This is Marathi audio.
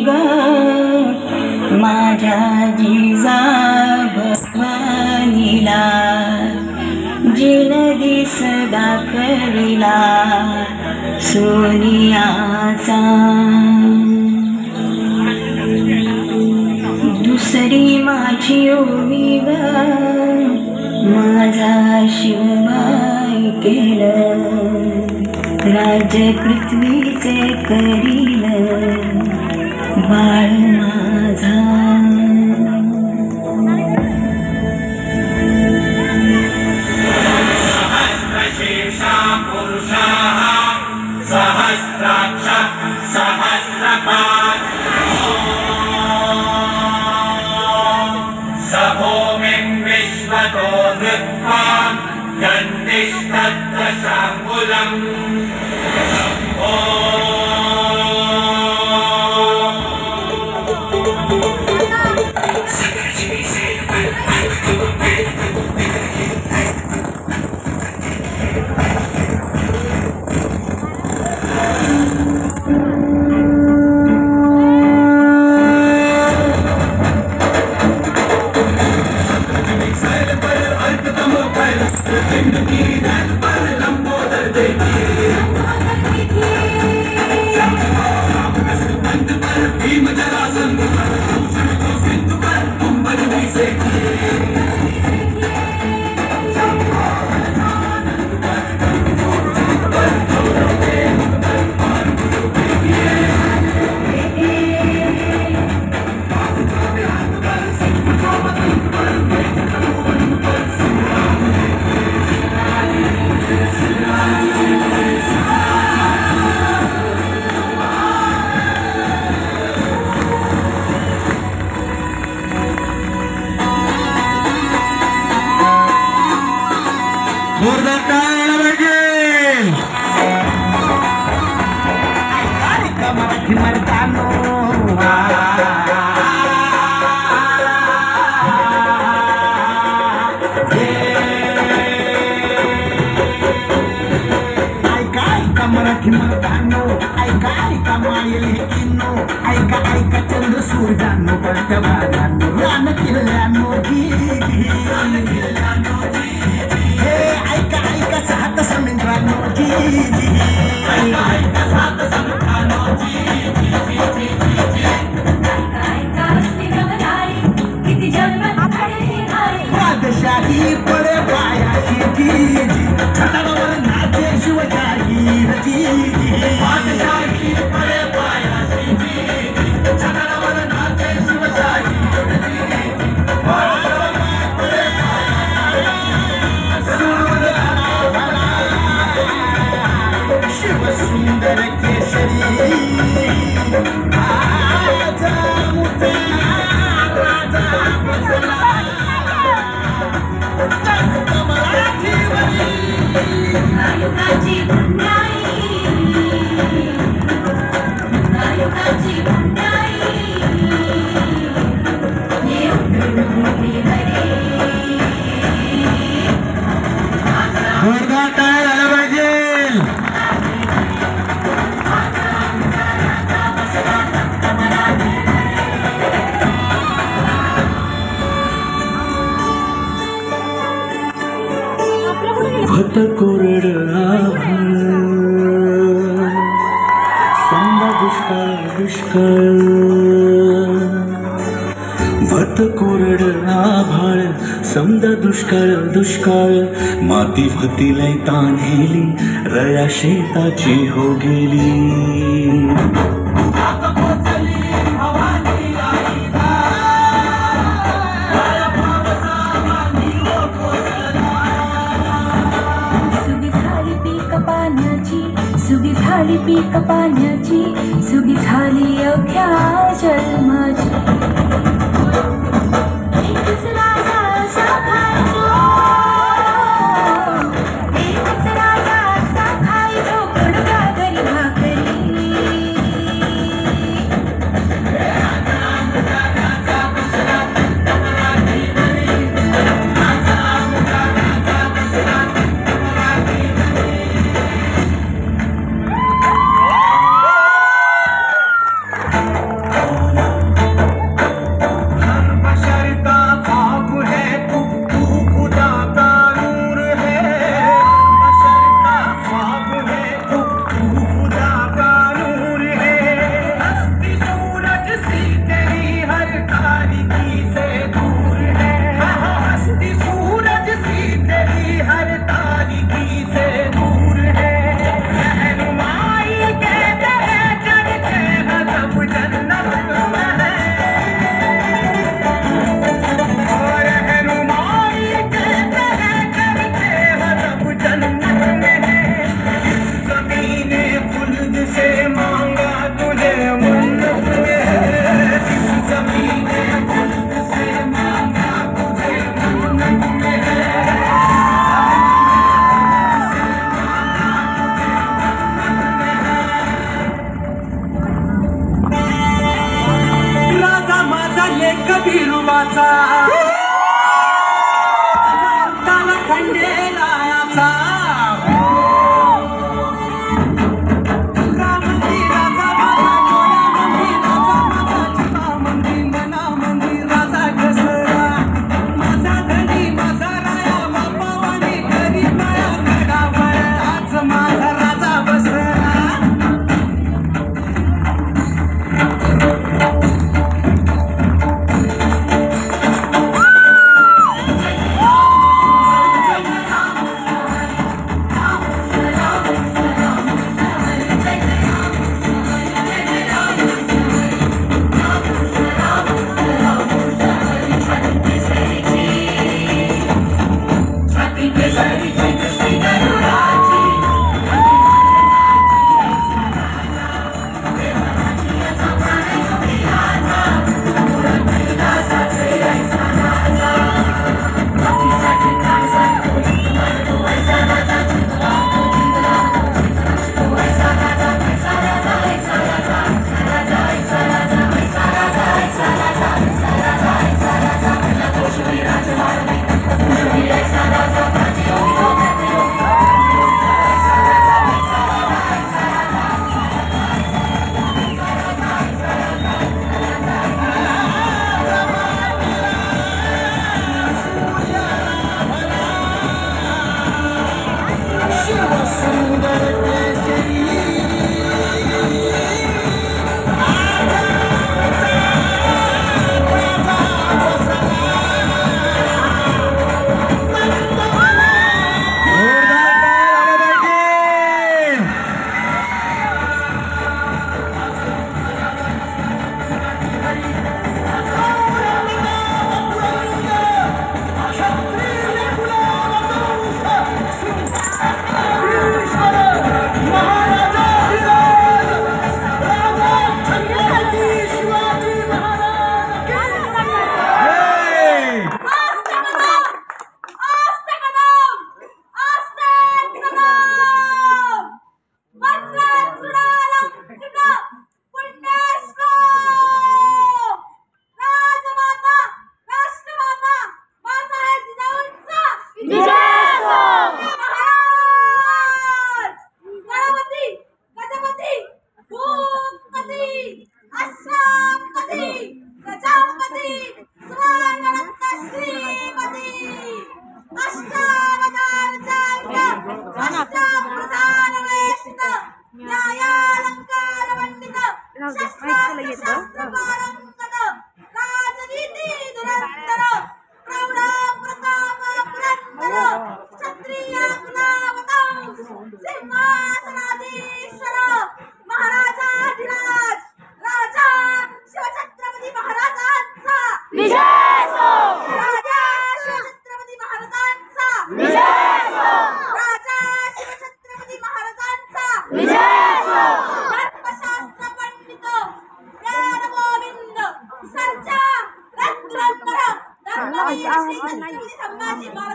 ग माझ्या जिजा भवानीला जिन दिस दाखविला सोनियाचा दुसरी माझी ओवी ग माझा शिवबाई केलं राज्य पृथ्वीचे करील बाळ माझा सहस्रशीर्षा पुरुषाः सहस्राक्ष सहस्रपात् स भूमिं विश्वतो धृत्वा गन्धिष्ठत्र शाङ्गुलम् ऐका ऐका चंद्र सूर्यानो पंचभागांनो रान किल्ल्यानो हे ऐका ऐका सात समुद्रांनो बादशाही पडे पायाशी छतावर नाचे शिवशाही बादशाही पडे पायाशी छतावर नाचे शिवशाही शिव सुंदर केशरी राजा मुठा राजा बसला भत कोरड समजा दुष्काळ दुष्काळ भत कोरड आभाळ समजा दुष्काळ दुष्काळ माती भतीलय तान्हेली रया शेताची हो गेली सुगी झाली पीक पाण्याची सुगी झाली अवघ्या जन्माची एकच राजा साखायचो एकच राजा साखायचो कडका घरी भाकरी कबीरवाचा ताला खंडेरायाचा रामंदी राजा माझा डोळ्यामंदी राजा माझा जीवामंदी मनामंदी राजा घसरा माझा धनी माझा राया बापावानी गरीबाया गडावर आज माझा राजा बसरा संभाजी महाराज